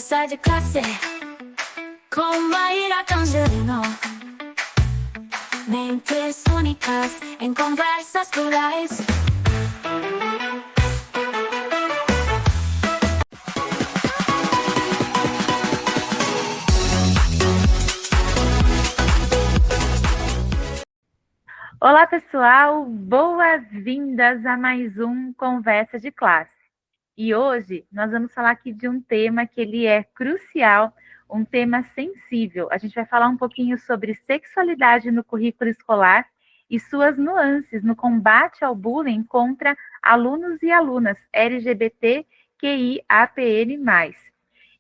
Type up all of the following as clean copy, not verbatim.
Conversa de classe com Mayra Cangelino. Mentes únicas em conversas plurais. Olá, pessoal! Boas-vindas a mais um Conversa de Classe. E hoje nós vamos falar aqui de um tema que ele é crucial, um tema sensível. A gente vai falar um pouquinho sobre sexualidade no currículo escolar e suas nuances no combate ao bullying contra alunos e alunas LGBTQIAPN+.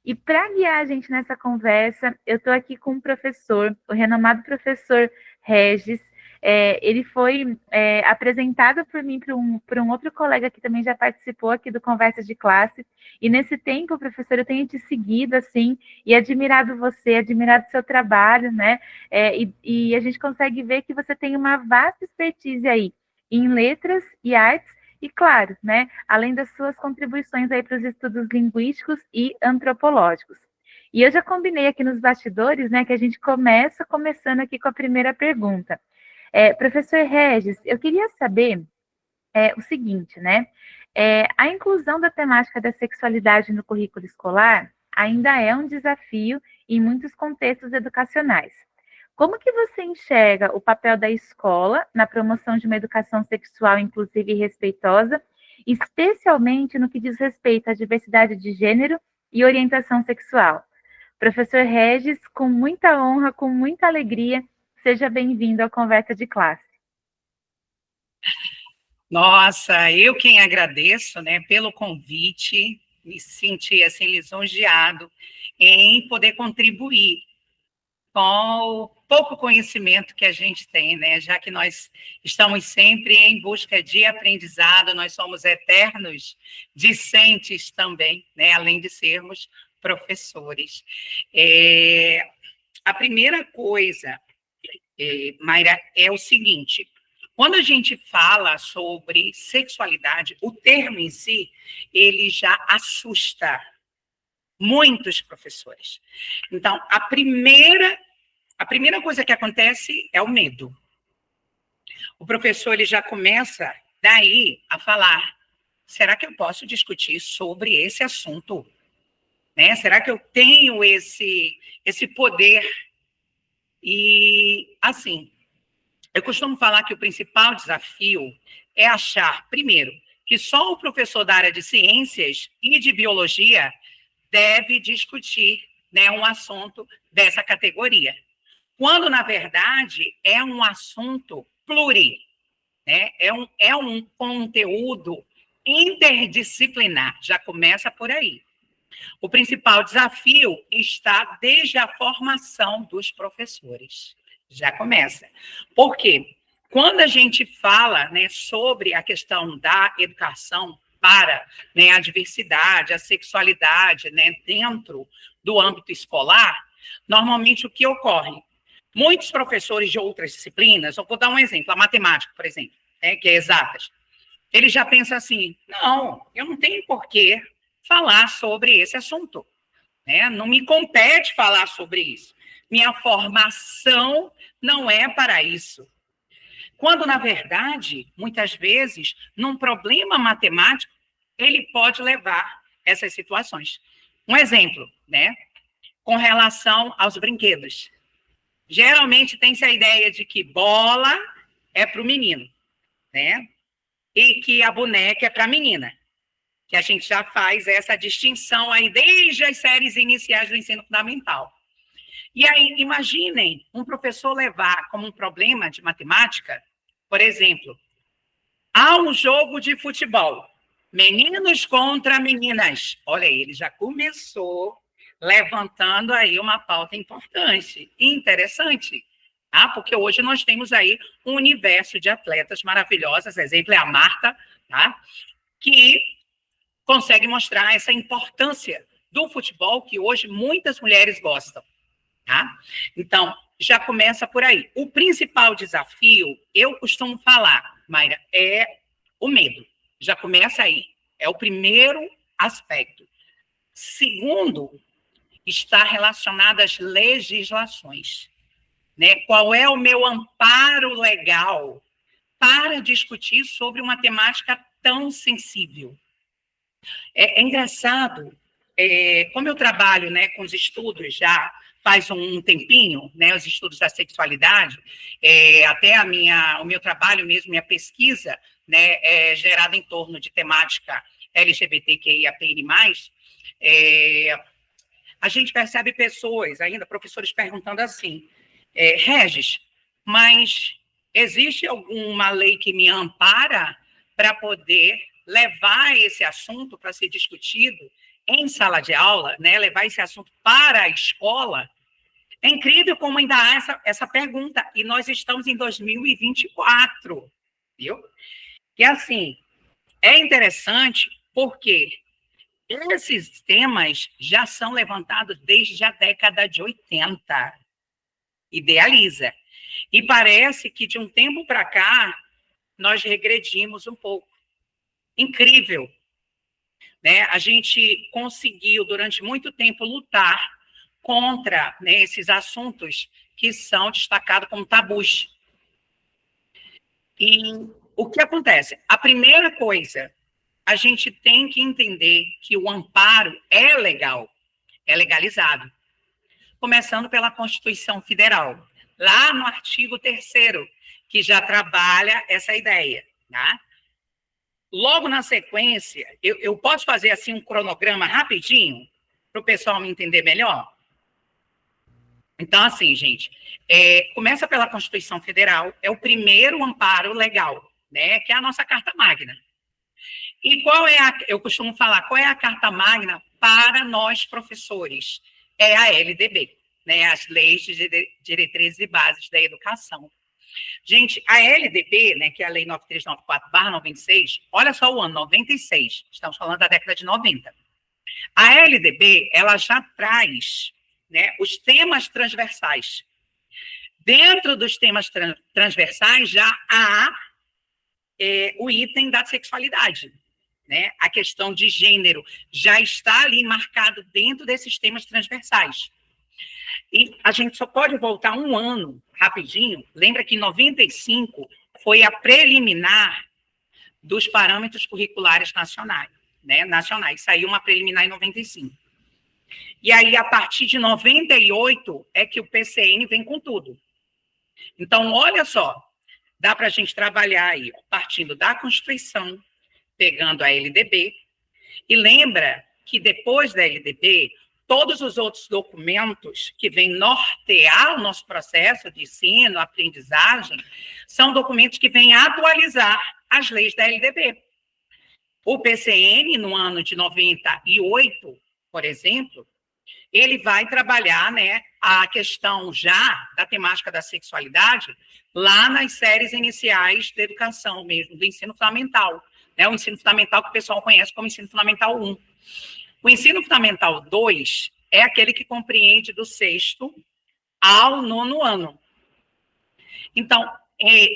E para guiar a gente nessa conversa, eu estou aqui com um professor, o renomado professor Regis. Ele foi apresentado por mim por um outro colega que também já participou aqui do Conversas de Classe. E nesse tempo, professor, eu tenho te seguido assim e admirado você, admirado seu trabalho, né? E a gente consegue ver que você tem uma vasta expertise aí em letras e artes. E claro, né, além das suas contribuições aí para os estudos linguísticos e antropológicos. E eu já combinei aqui nos bastidores, né, que a gente começando aqui com a primeira pergunta. Professor Regis, eu queria saber o seguinte, né? A inclusão da temática da sexualidade no currículo escolar ainda é um desafio em muitos contextos educacionais. Como que você enxerga o papel da escola na promoção de uma educação sexual inclusiva e respeitosa, especialmente no que diz respeito à diversidade de gênero e orientação sexual? Professor Regis, com muita honra, com muita alegria, seja bem-vindo à Conversa de Classe. Nossa, eu quem agradeço, né, pelo convite, me senti assim lisonjeado em poder contribuir com o pouco conhecimento que a gente tem, né? Já que nós estamos sempre em busca de aprendizado, nós somos eternos discentes também, né? Além de sermos professores. A primeira coisa, Mayra, é o seguinte: quando a gente fala sobre sexualidade, o termo em si, ele já assusta muitos professores. Então, a primeira coisa que acontece é o medo. O professor ele já começa daí a falar: será que eu posso discutir sobre esse assunto? Né? Será que eu tenho esse poder? E, assim, eu costumo falar que o principal desafio é achar, primeiro, que só o professor da área de ciências e de biologia deve discutir, né, um assunto dessa categoria. Quando, na verdade, é um assunto pluri, né? É um conteúdo interdisciplinar, já começa por aí. O principal desafio está desde a formação dos professores. Já começa. Por quê? Quando a gente fala, né, sobre a questão da educação para, né, a diversidade, a sexualidade, né, dentro do âmbito escolar, normalmente o que ocorre? Muitos professores de outras disciplinas, eu vou dar um exemplo, a matemática, por exemplo, né, que é exatas, ele já pensa assim: não, eu não tenho por que falar sobre esse assunto, né? Não me compete falar sobre isso. Minha formação não é para isso. Quando, na verdade, muitas vezes, num problema matemático, ele pode levar essas situações. Um exemplo, né? Com relação aos brinquedos. Geralmente tem-se a ideia de que bola é para o menino, né? E que a boneca é para a menina. Que a gente já faz essa distinção aí desde as séries iniciais do ensino fundamental. E aí, imaginem um professor levar como um problema de matemática, por exemplo, há um jogo de futebol, meninos contra meninas. Olha aí, ele já começou levantando aí uma pauta importante e interessante, tá? Porque hoje nós temos aí um universo de atletas maravilhosas, exemplo é a Marta, tá? Que consegue mostrar essa importância do futebol que hoje muitas mulheres gostam, tá? Então, já começa por aí. O principal desafio, eu costumo falar, Mayra, é o medo. Já começa aí. É o primeiro aspecto. Segundo, está relacionada às legislações, né? Qual é o meu amparo legal para discutir sobre uma temática tão sensível? É engraçado, como eu trabalho, né, com os estudos já faz um tempinho, né, os estudos da sexualidade, até o meu trabalho mesmo, minha pesquisa, né, é gerada em torno de temática LGBTQIAPN+, a gente percebe pessoas, ainda professores perguntando assim, Regis, mas existe alguma lei que me ampara para poder levar esse assunto para ser discutido em sala de aula, né? Levar esse assunto para a escola? É incrível como ainda há essa pergunta, e nós estamos em 2024, viu? E assim, é interessante porque esses temas já são levantados desde a década de 80. Idealiza. E parece que de um tempo para cá, nós regredimos um pouco. Incrível. Né? A gente conseguiu, durante muito tempo, lutar contra, né, esses assuntos que são destacados como tabus. E o que acontece? A primeira coisa, a gente tem que entender que o amparo é legal, é legalizado. Começando pela Constituição Federal, lá no artigo 3º, que já trabalha essa ideia, tá? Logo na sequência, eu posso fazer assim um cronograma rapidinho, para o pessoal me entender melhor? Então, assim, gente, começa pela Constituição Federal, é o primeiro amparo legal, né, que é a nossa Carta Magna. E eu costumo falar, qual é a Carta Magna para nós professores? É a LDB, né, as Leis de Diretrizes e Bases da Educação. Gente, a LDB, né, que é a Lei 9394/96, olha só o ano, 96, estamos falando da década de 90. A LDB, ela já traz, né, os temas transversais. Dentro dos temas transversais já há o item da sexualidade, né? A questão de gênero já está ali marcado dentro desses temas transversais. E a gente só pode voltar um ano, rapidinho. Lembra que em 95 foi a preliminar dos parâmetros curriculares nacionais, né? Saiu uma preliminar em 95. E aí, a partir de 98, é que o PCN vem com tudo. Então, olha só, dá para a gente trabalhar aí, partindo da Constituição, pegando a LDB, e lembra que depois da LDB, todos os outros documentos que vêm nortear o nosso processo de ensino, aprendizagem, são documentos que vêm atualizar as leis da LDB. O PCN, no ano de 98, por exemplo, ele vai trabalhar, né, a questão já da temática da sexualidade lá nas séries iniciais da educação mesmo, do ensino fundamental, né, o ensino fundamental que o pessoal conhece como ensino fundamental 1. O ensino fundamental 2 é aquele que compreende do 6º ao 9º ano. Então,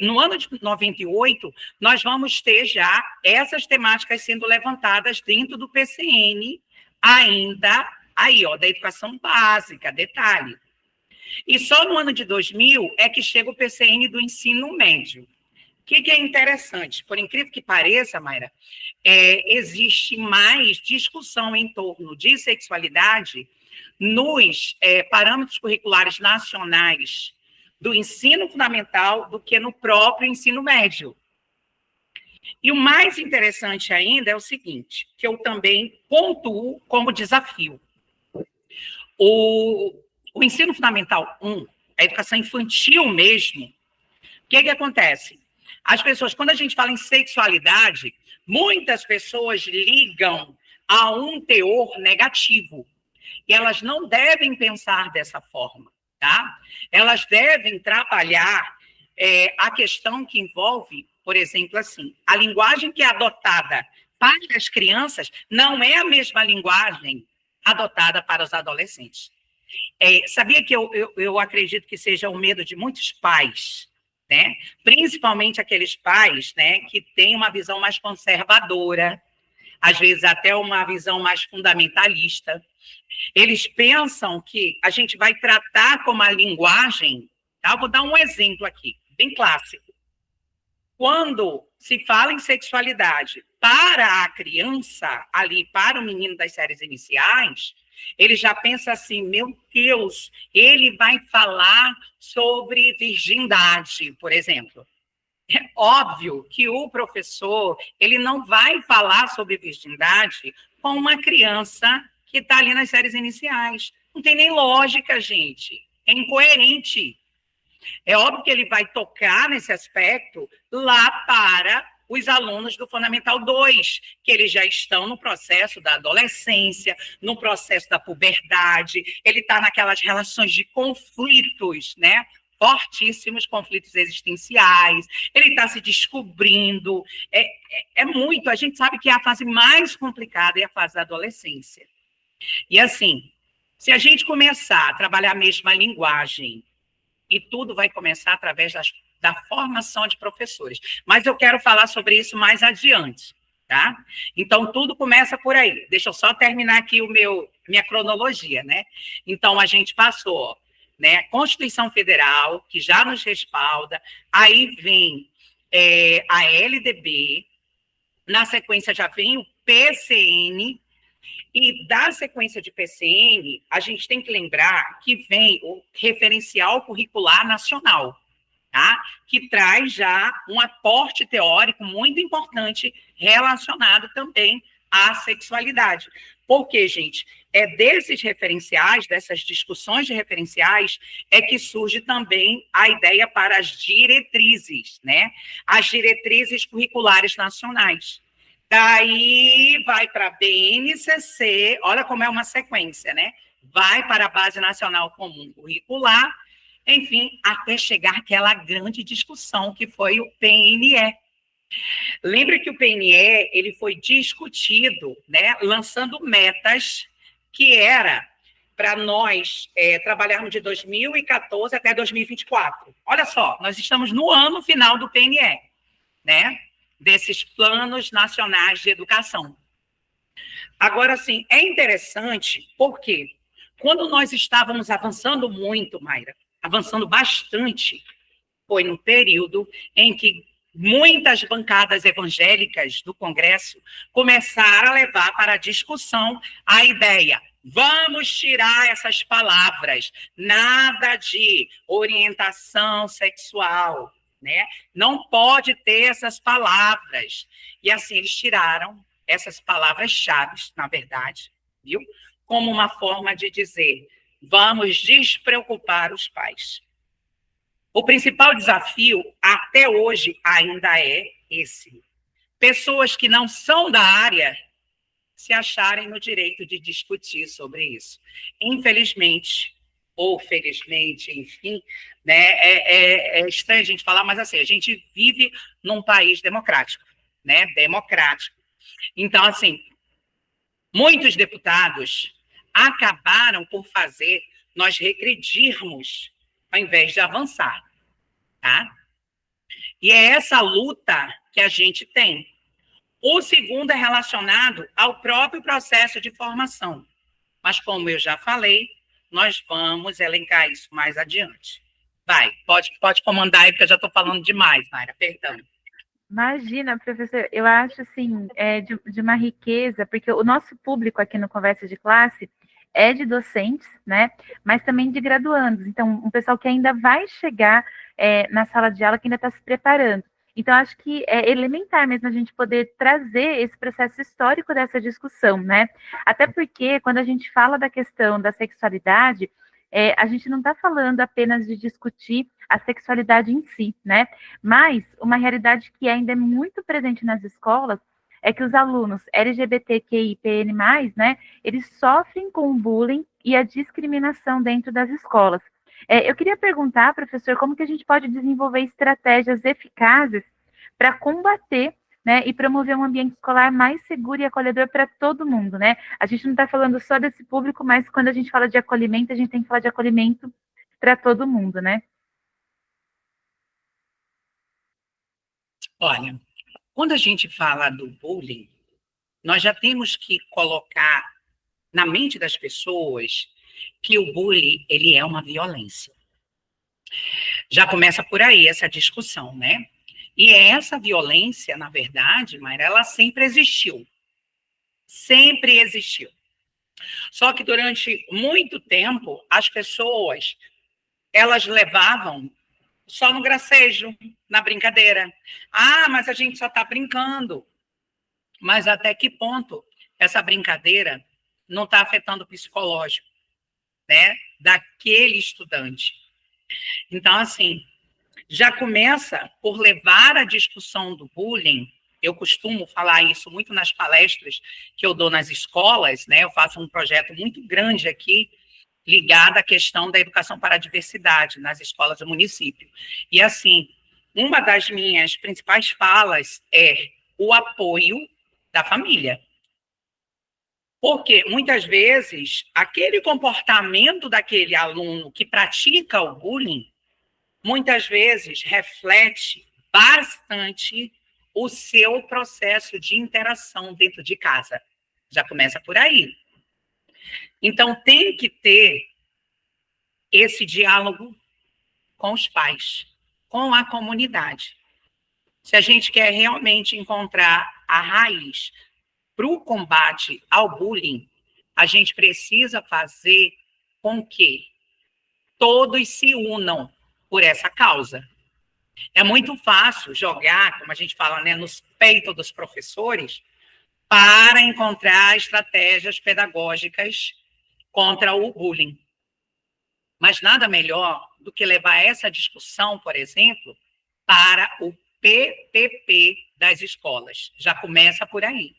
no ano de 98, nós vamos ter já essas temáticas sendo levantadas dentro do PCN, ainda aí, ó, da educação básica, detalhe. E só no ano de 2000 é que chega o PCN do ensino médio. O que é interessante? Por incrível que pareça, Mayra, existe mais discussão em torno de sexualidade nos parâmetros curriculares nacionais do ensino fundamental do que no próprio ensino médio. E o mais interessante ainda é o seguinte, que eu também pontuo como desafio. O ensino fundamental 1, a educação infantil mesmo, o que acontece? As pessoas, quando a gente fala em sexualidade, muitas pessoas ligam a um teor negativo. E elas não devem pensar dessa forma, tá? Elas devem trabalhar a questão que envolve, por exemplo, assim, a linguagem que é adotada para as crianças não é a mesma linguagem adotada para os adolescentes. Sabia que eu acredito que seja o medo de muitos pais, né? Principalmente aqueles pais, né, que têm uma visão mais conservadora, às vezes até uma visão mais fundamentalista, Eles pensam que a gente vai tratar como a linguagem, tá? Eu vou dar um exemplo aqui, bem clássico. Quando se fala em sexualidade para a criança, ali, para o menino das séries iniciais, ele já pensa assim, meu Deus, ele vai falar sobre virgindade, por exemplo. É óbvio que o professor, ele não vai falar sobre virgindade com uma criança que está ali nas séries iniciais. Não tem nem lógica, gente. É incoerente. É óbvio que ele vai tocar nesse aspecto lá para os alunos do Fundamental 2, que eles já estão no processo da adolescência, no processo da puberdade, ele está naquelas relações de conflitos, né? Fortíssimos conflitos existenciais, ele está se descobrindo, é muito, a gente sabe que é a fase mais complicada é a fase da adolescência. E assim, se a gente começar a trabalhar a mesma linguagem, e tudo vai começar através da formação de professores. Mas eu quero falar sobre isso mais adiante, tá? Então, tudo começa por aí. Deixa eu só terminar aqui minha cronologia, né? Então, a gente passou, né? Constituição Federal, que já nos respalda, aí vem a LDB, na sequência já vem o PCN, e da sequência de PCN, a gente tem que lembrar que vem o referencial curricular nacional, tá? Que traz já um aporte teórico muito importante relacionado também à sexualidade. Porque, gente, é desses referenciais, dessas discussões de referenciais, é que surge também a ideia para as diretrizes, né? As diretrizes curriculares nacionais. Daí vai para a BNCC, olha como é uma sequência, né? Vai para a Base Nacional Comum Curricular, enfim, até chegar àquela grande discussão que foi o PNE. Lembra que o PNE ele foi discutido, né, lançando metas que era para nós trabalharmos de 2014 até 2024. Olha só, nós estamos no ano final do PNE, né? Desses planos nacionais de educação. Agora, assim, é interessante porque quando nós estávamos avançando muito, Mayra, avançando bastante, foi no período em que muitas bancadas evangélicas do Congresso começaram a levar para a discussão a ideia: vamos tirar essas palavras, nada de orientação sexual, né? Não pode ter essas palavras. E assim, eles tiraram essas palavras-chave, na verdade, viu? Como uma forma de dizer: vamos despreocupar os pais. O principal desafio, até hoje, ainda é esse. Pessoas que não são da área se acharem no direito de discutir sobre isso. Infelizmente, ou felizmente, enfim, né, é estranho a gente falar, mas assim, a gente vive num país democrático, né, democrático. Então, assim, muitos deputados acabaram por fazer nós regredirmos ao invés de avançar, tá? E é essa luta que a gente tem. O segundo é relacionado ao próprio processo de formação. Mas, como eu já falei, nós vamos elencar isso mais adiante. Vai, pode comandar aí, porque eu já estou falando demais, Mayra, perdão. Imagina, professor, eu acho assim, de uma riqueza, porque o nosso público aqui no Conversa de Classe é de docentes, né? Mas também de graduandos. Então, um pessoal que ainda vai chegar na sala de aula, que ainda está se preparando. Então, acho que é elementar mesmo a gente poder trazer esse processo histórico dessa discussão, né? Até porque, quando a gente fala da questão da sexualidade, a gente não está falando apenas de discutir a sexualidade em si, né? Mas uma realidade que ainda é muito presente nas escolas é que os alunos LGBTQIPN+, né, eles sofrem com o bullying e a discriminação dentro das escolas. Eu queria perguntar, professor, como que a gente pode desenvolver estratégias eficazes para combater, né, e promover um ambiente escolar mais seguro e acolhedor para todo mundo, né? A gente não está falando só desse público, mas quando a gente fala de acolhimento, a gente tem que falar de acolhimento para todo mundo, né? Olha, quando a gente fala do bullying, nós já temos que colocar na mente das pessoas que o bullying, ele é uma violência. Já começa por aí essa discussão, né? E essa violência, na verdade, Mayra, ela sempre existiu. Sempre existiu. Só que durante muito tempo, as pessoas, elas levavam só no gracejo, na brincadeira. Ah, mas a gente só está brincando. Mas até que ponto essa brincadeira não está afetando o psicológico, né, daquele estudante? Então, assim, já começa por levar a discussão do bullying. Eu costumo falar isso muito nas palestras que eu dou nas escolas, né? Eu faço um projeto muito grande aqui, ligado à questão da educação para a diversidade nas escolas do município. E, assim, uma das minhas principais falas é o apoio da família. Porque, muitas vezes, aquele comportamento daquele aluno que pratica o bullying, muitas vezes reflete bastante o seu processo de interação dentro de casa. Já começa por aí. Então, tem que ter esse diálogo com os pais, com a comunidade. Se a gente quer realmente encontrar a raiz para o combate ao bullying, a gente precisa fazer com que todos se unam por essa causa. É muito fácil jogar, como a gente fala, né, nos peitos dos professores, para encontrar estratégias pedagógicas contra o bullying. Mas nada melhor do que levar essa discussão, por exemplo, para o PPP das escolas. Já começa por aí.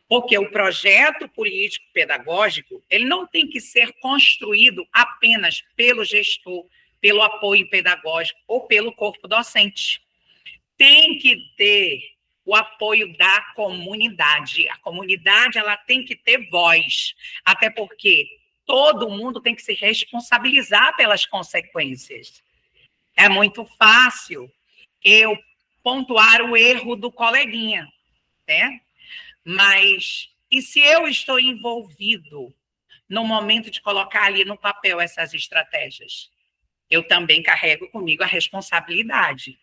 Porque o projeto político-pedagógico, ele não tem que ser construído apenas pelo gestor, pelo apoio pedagógico ou pelo corpo docente. Tem que ter o apoio da comunidade. A comunidade, ela tem que ter voz, até porque todo mundo tem que se responsabilizar pelas consequências. É muito fácil eu pontuar o erro do coleguinha, né? Mas, e se eu estou envolvido no momento de colocar ali no papel essas estratégias? Eu também carrego comigo a responsabilidade.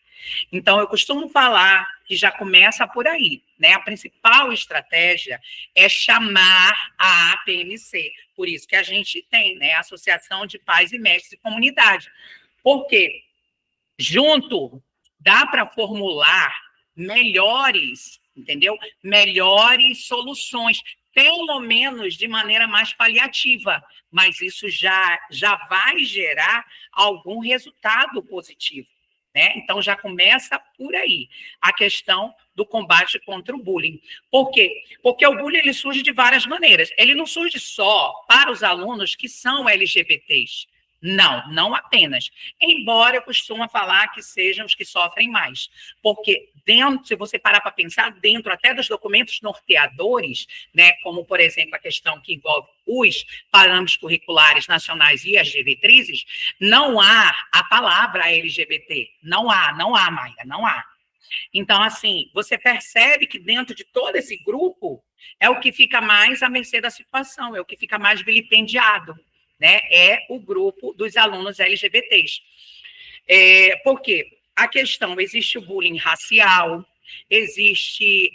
Então, eu costumo falar que já começa por aí, né? A principal estratégia é chamar a APMC. Por isso que a gente tem, né, a Associação de Pais e Mestres de Comunidade. Porque junto dá para formular melhores, entendeu? Melhores soluções, pelo menos de maneira mais paliativa, mas isso já vai gerar algum resultado positivo, né? Então já começa por aí a questão do combate contra o bullying. Por quê? Porque o bullying ele surge de várias maneiras. Ele não surge só para os alunos que são LGBTs. Não, não apenas. Embora eu costumo falar que sejam os que sofrem mais. Porque dentro, se você parar para pensar, dentro até dos documentos norteadores, né, como, por exemplo, a questão que envolve os parâmetros curriculares nacionais e as diretrizes, não há a palavra LGBT. Não há, Maia, não há. Então, assim, você percebe que dentro de todo esse grupo é o que fica mais à mercê da situação, é o que fica mais vilipendiado. Né, é o grupo dos alunos LGBTs. Por quê? A questão, existe o bullying racial, existe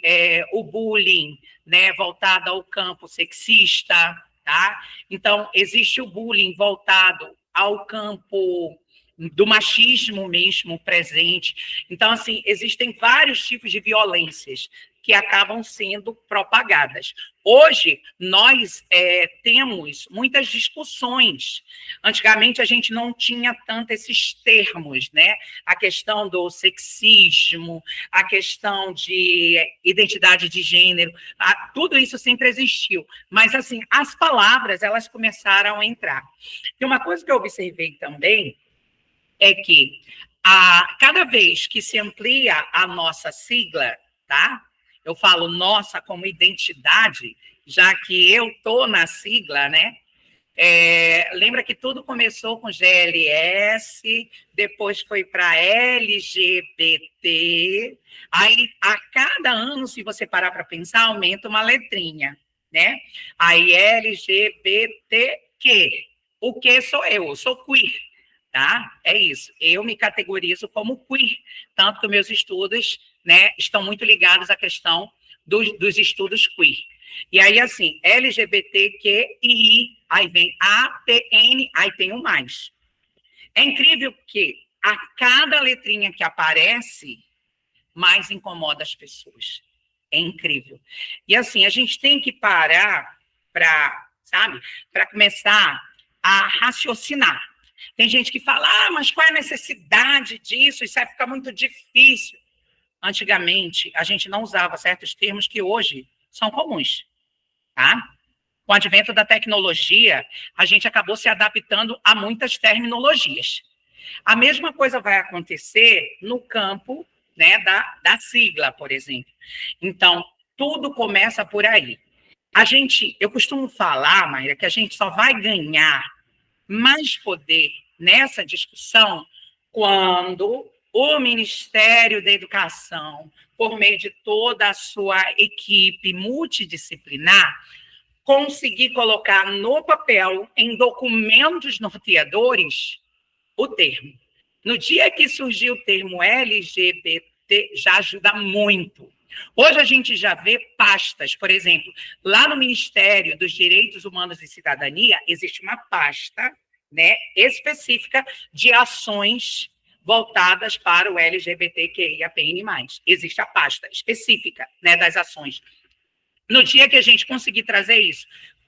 o bullying, né, voltado ao campo sexista, tá? Então, existe o bullying voltado ao campo do machismo mesmo presente. Então, assim, existem vários tipos de violências que acabam sendo propagadas. Hoje, nós temos muitas discussões. Antigamente, a gente não tinha tanto esses termos, né? A questão do sexismo, a questão de identidade de gênero, tudo isso sempre existiu. Mas, assim, as palavras, elas começaram a entrar. E uma coisa que eu observei também é que, cada vez que se amplia a nossa sigla, tá? Eu falo nossa como identidade, já que eu estou na sigla, né? Lembra que tudo começou com GLS, depois foi para LGBT, aí a cada ano, se você parar para pensar, aumenta uma letrinha, né? Aí LGBTQ. O que sou eu sou queer, tá? É isso. Eu me categorizo como queer, tanto que meus estudos, né, estão muito ligados à questão dos estudos queer. E aí, assim, LGBTQI, aí vem APN, aí tem um mais. É incrível que a cada letrinha que aparece, mais incomoda as pessoas. É incrível. E assim, a gente tem que parar para, sabe, para começar a raciocinar. Tem gente que fala, mas qual é a necessidade disso? Isso vai ficar muito difícil. Antigamente, a gente não usava certos termos que hoje são comuns, tá? Com o advento da tecnologia, a gente acabou se adaptando a muitas terminologias. A mesma coisa vai acontecer no campo, né, da sigla, por exemplo. Então, tudo começa por aí. Eu costumo falar, Mayra, que a gente só vai ganhar mais poder nessa discussão quando o Ministério da Educação, por meio de toda a sua equipe multidisciplinar, conseguir colocar no papel, em documentos norteadores, o termo. No dia que surgiu o termo LGBT, já ajuda muito. Hoje a gente já vê pastas, por exemplo, lá no Ministério dos Direitos Humanos e Cidadania, existe uma pasta, né, específica de ações voltadas para o LGBTQIAPN+. Existe a pasta específica, né, das ações. No dia que a gente conseguir trazer isso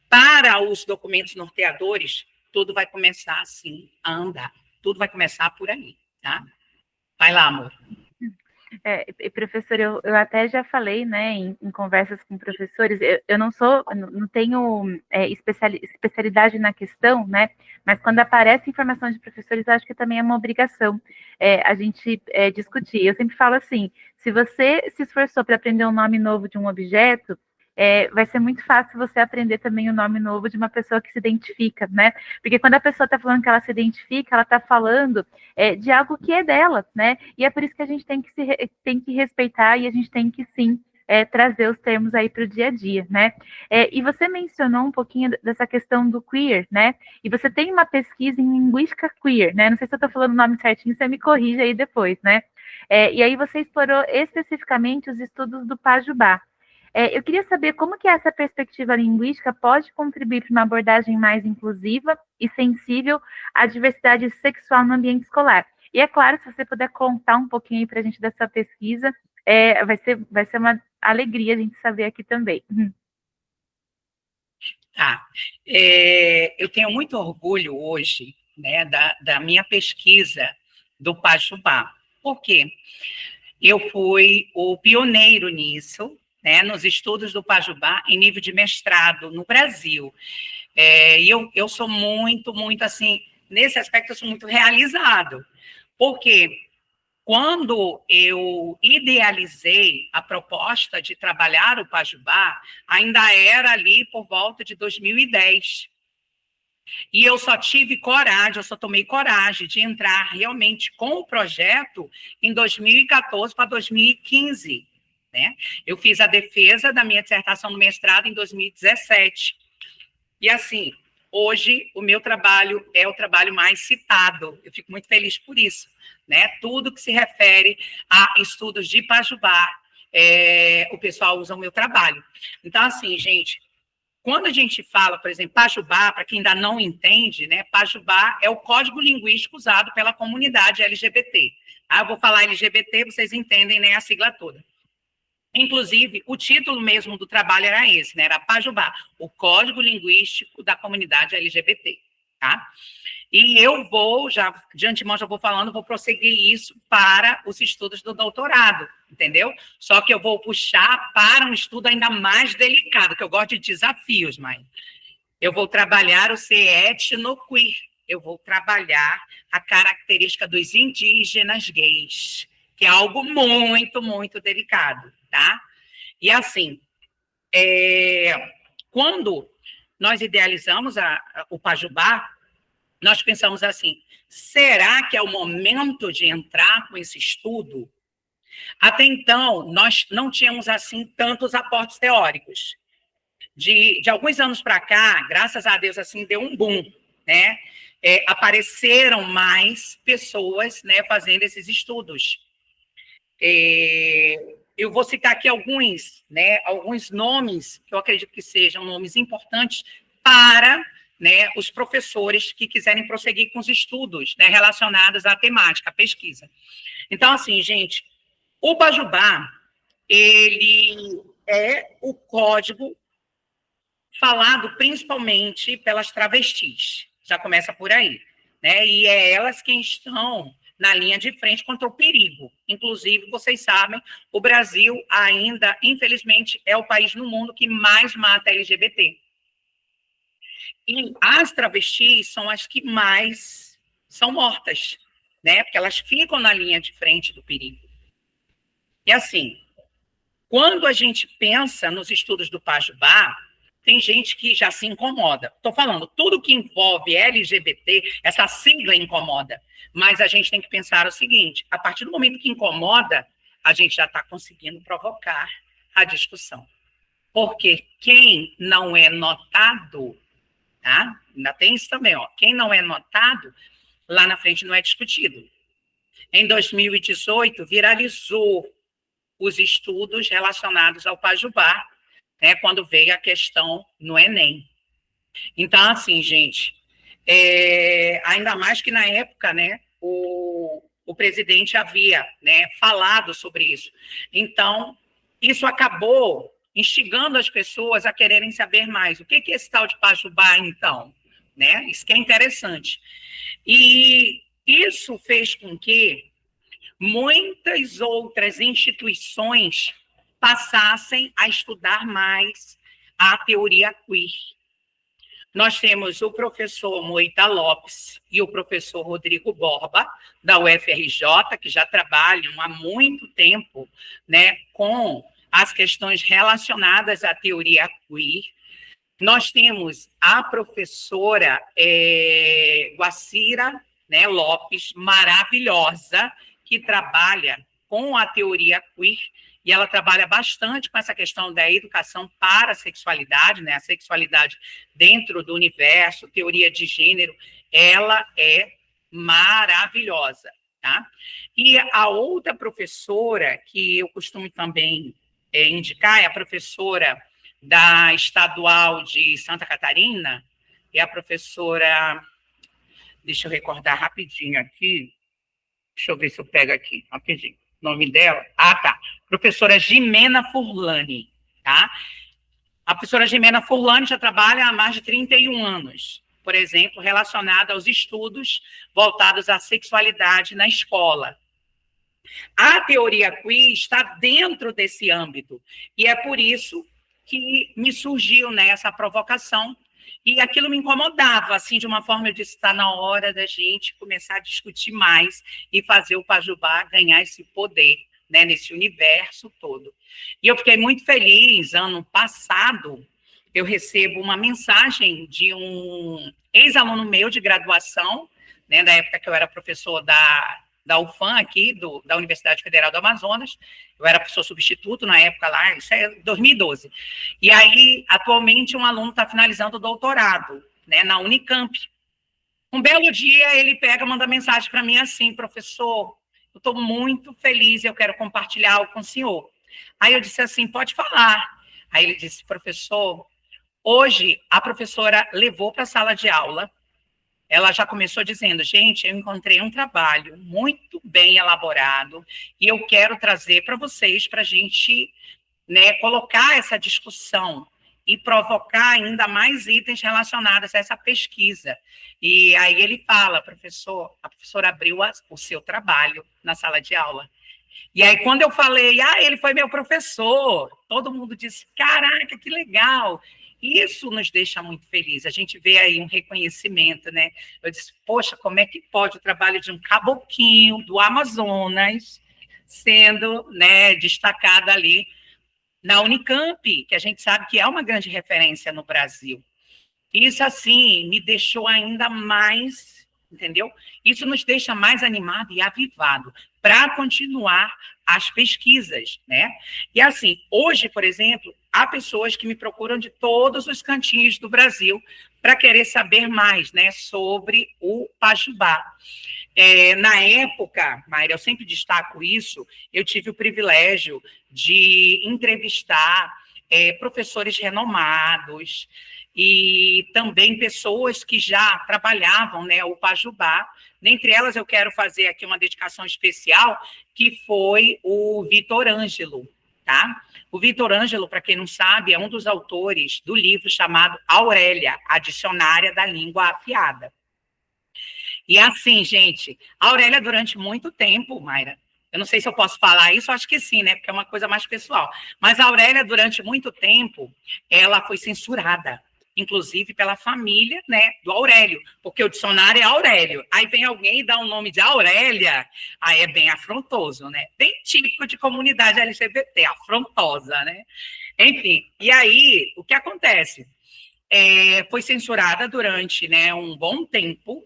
para os documentos norteadores, tudo vai começar assim a andar. Tudo vai começar por aí, tá? Vai lá, amor. Professor, eu até já falei, né, em conversas com professores, eu não tenho especialidade na questão, né, mas quando aparece informação de professores, eu acho que também é uma obrigação a gente discutir. Eu sempre falo assim, se você se esforçou para aprender um nome novo de um objeto, vai ser muito fácil você aprender também o nome novo de uma pessoa que se identifica, né? Porque quando a pessoa está falando que ela se identifica, ela está falando de algo que é dela, né? E é por isso que a gente tem que respeitar e a gente tem que sim trazer os termos aí para o dia a dia, né? E você mencionou um pouquinho dessa questão do queer, né? E você tem uma pesquisa em linguística queer, né? Não sei se eu estou falando o nome certinho, você me corrige aí depois, né? E aí você explorou especificamente os estudos do Pajubá. Eu queria saber como que essa perspectiva linguística pode contribuir para uma abordagem mais inclusiva e sensível à diversidade sexual no ambiente escolar. E é claro, se você puder contar um pouquinho aí para a gente dessa pesquisa, vai ser uma alegria a gente saber aqui também. Tá. Eu tenho muito orgulho hoje, né, da minha pesquisa do Pajubá. Por quê? Eu fui o pioneiro nisso, né, nos estudos do Pajubá em nível de mestrado no Brasil. E eu sou muito, assim, nesse aspecto eu sou muito realizado, porque quando eu idealizei a proposta de trabalhar o Pajubá, ainda era ali por volta de 2010. E eu só tive coragem, eu só tomei coragem de entrar realmente com o projeto em 2014 para 2015. Né? Eu fiz a defesa da minha dissertação no mestrado em 2017. E assim, hoje o meu trabalho é o trabalho mais citado. Eu fico muito feliz por isso. Né? Tudo que se refere a estudos de Pajubá, o pessoal usa o meu trabalho. Então, assim, gente, quando a gente fala, por exemplo, Pajubá, para quem ainda não entende, né, Pajubá é o código linguístico usado pela comunidade LGBT. Eu vou falar LGBT, vocês entendem, né, a sigla toda. Inclusive, o título mesmo do trabalho era esse, né? Era Pajubá, o Código Linguístico da Comunidade LGBT, tá? E eu vou, já de antemão já vou falando, vou prosseguir isso para os estudos do doutorado, entendeu? Só que eu vou puxar para um estudo ainda mais delicado, que eu gosto de desafios, mãe. Eu vou trabalhar o ser etnoqueer, eu vou trabalhar a característica dos indígenas gays, que é algo muito, muito delicado, tá? E assim, quando nós idealizamos o Pajubá, nós pensamos assim, será que é o momento de entrar com esse estudo? Até então, nós não tínhamos assim tantos aportes teóricos. de alguns anos para cá, graças a Deus, assim, deu um boom, né? Apareceram mais pessoas, né, fazendo esses estudos. Eu vou citar aqui alguns, né, alguns nomes que eu acredito que sejam nomes importantes para, né, os professores que quiserem prosseguir com os estudos, né, relacionados à temática, à pesquisa. Então, assim, gente, o Pajubá, ele é o código falado principalmente pelas travestis. Já começa por aí, né? E é elas quem estão na linha de frente contra o perigo. Inclusive, vocês sabem, o Brasil ainda, infelizmente, é o país no mundo que mais mata LGBT. E as travestis são as que mais são mortas, né? Porque elas ficam na linha de frente do perigo. E assim, quando a gente pensa nos estudos do Pajubá, tem gente que já se incomoda. Estou falando, tudo que envolve LGBT, essa sigla incomoda. Mas a gente tem que pensar o seguinte, a partir do momento que incomoda, a gente já está conseguindo provocar a discussão. Porque quem não é notado, tá? Ainda tem isso também, ó. Quem não é notado, lá na frente não é discutido. Em 2018, viralizou os estudos relacionados ao Pajubá, né, quando veio a questão no Enem. Então, assim, gente, ainda mais que na época, né, o presidente havia, né, falado sobre isso. Então, isso acabou instigando as pessoas a quererem saber mais. O que é esse tal de Pajubá, então? Né? Isso que é interessante. E isso fez com que muitas outras instituições passassem a estudar mais a teoria queer. Nós temos o professor Moita Lopes e o professor Rodrigo Borba, da UFRJ, que já trabalham há muito tempo, né, com as questões relacionadas à teoria queer. Nós temos a professora Guacira, né, Lopes, maravilhosa, que trabalha com a teoria queer, e ela trabalha bastante com essa questão da educação para a sexualidade, né? A sexualidade dentro do universo, teoria de gênero, ela é maravilhosa, tá? E a outra professora que eu costumo também indicar é a professora da Estadual de Santa Catarina, é a professora, deixa eu recordar rapidinho aqui, deixa eu ver se eu pego aqui, rapidinho. O nome dela? Ah, tá. Professora Jimena Furlani, tá? A professora Jimena Furlani já trabalha há mais de 31 anos, por exemplo, relacionada aos estudos voltados à sexualidade na escola. A teoria queer está dentro desse âmbito, e é por isso que me surgiu, né, essa provocação, e aquilo me incomodava, assim, de uma forma, eu disse, está na hora da gente começar a discutir mais e fazer o Pajubá ganhar esse poder, né, nesse universo todo. E eu fiquei muito feliz, ano passado, eu recebo uma mensagem de um ex-aluno meu de graduação, né, da época que eu era professor da UFAM aqui, da Universidade Federal do Amazonas. Eu era professor substituto na época lá, isso é 2012. E aí, atualmente, um aluno está finalizando o doutorado, né, na Unicamp. Um belo dia, ele pega, manda mensagem para mim assim, professor, eu estou muito feliz e eu quero compartilhar algo com o senhor. Aí eu disse assim, pode falar. Aí ele disse, professor, hoje a professora levou para a sala de aula. Ela já começou dizendo, gente, eu encontrei um trabalho muito bem elaborado e eu quero trazer para vocês, para a gente, né, colocar essa discussão e provocar ainda mais itens relacionados a essa pesquisa. E aí ele fala, professor, a professora abriu o seu trabalho na sala de aula. E aí quando eu falei, ele foi meu professor, todo mundo disse, caraca, que legal. Isso nos deixa muito felizes. A gente vê aí um reconhecimento, né? Eu disse, poxa, como é que pode o trabalho de um caboclinho do Amazonas sendo, né, destacado ali na Unicamp, que a gente sabe que é uma grande referência no Brasil. Isso, assim, me deixou ainda mais, entendeu? Isso nos deixa mais animado e avivado para continuar as pesquisas, né? E assim, hoje, por exemplo, há pessoas que me procuram de todos os cantinhos do Brasil para querer saber mais, né, sobre o Pajubá. Na época, Mayra, eu sempre destaco isso, eu tive o privilégio de entrevistar professores renomados e também pessoas que já trabalhavam, né, o Pajubá. Dentre elas, eu quero fazer aqui uma dedicação especial, que foi o Vitor Ângelo, tá? O Vitor Ângelo, para quem não sabe, é um dos autores do livro chamado Aurélia, a Dicionária da Língua Afiada. E assim, gente, a Aurélia, durante muito tempo, Mayra, eu não sei se eu posso falar isso, acho que sim, né? Porque é uma coisa mais pessoal. Mas a Aurélia, durante muito tempo, ela foi censurada, inclusive pela família, né, do Aurélio, porque o dicionário é Aurélio. Aí vem alguém e dá o nome de Aurélia, aí é bem afrontoso, né? Bem típico de comunidade LGBT, afrontosa, né? Enfim, e aí, o que acontece? Foi censurada durante, né, um bom tempo,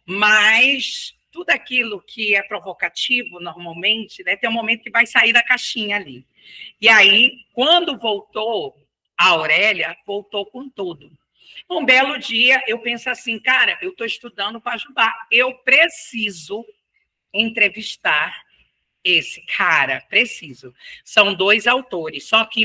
mas tudo aquilo que é provocativo, normalmente, né, tem um momento que vai sair da caixinha ali. E aí, quando voltou, a Aurélia voltou com tudo. Um belo dia, eu penso assim, cara, eu estou estudando Pajubá, eu preciso entrevistar esse cara, preciso. São 2 autores, só que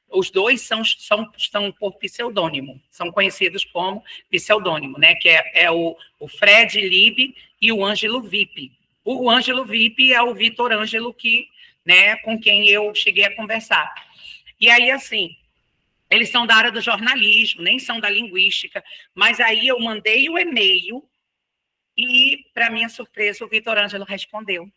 os dois são por pseudônimo, são conhecidos como pseudônimo, né? Que é o Fred Lib e o Ângelo Vip. O Ângelo Vip é o Vitor Ângelo, né, com quem eu cheguei a conversar. E aí, assim, eles são da área do jornalismo, nem são da linguística, mas aí eu mandei o e-mail e, para minha surpresa, o Vitor Ângelo respondeu.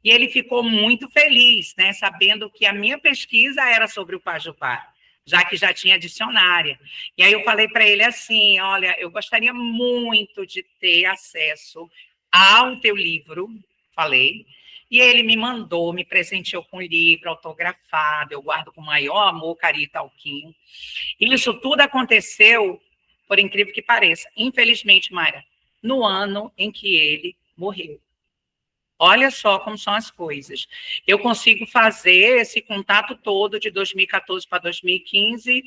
E ele ficou muito feliz, né, sabendo que a minha pesquisa era sobre o Pajubá, já que já tinha dicionária. E aí eu falei para ele assim, olha, eu gostaria muito de ter acesso ao teu livro, falei, e ele me mandou, me presenteou com o livro autografado, eu guardo com o maior amor, carinho e talquinho. E isso tudo aconteceu, por incrível que pareça, infelizmente, Mayra, no ano em que ele morreu. Olha só como são as coisas. Eu consigo fazer esse contato todo de 2014 para 2015,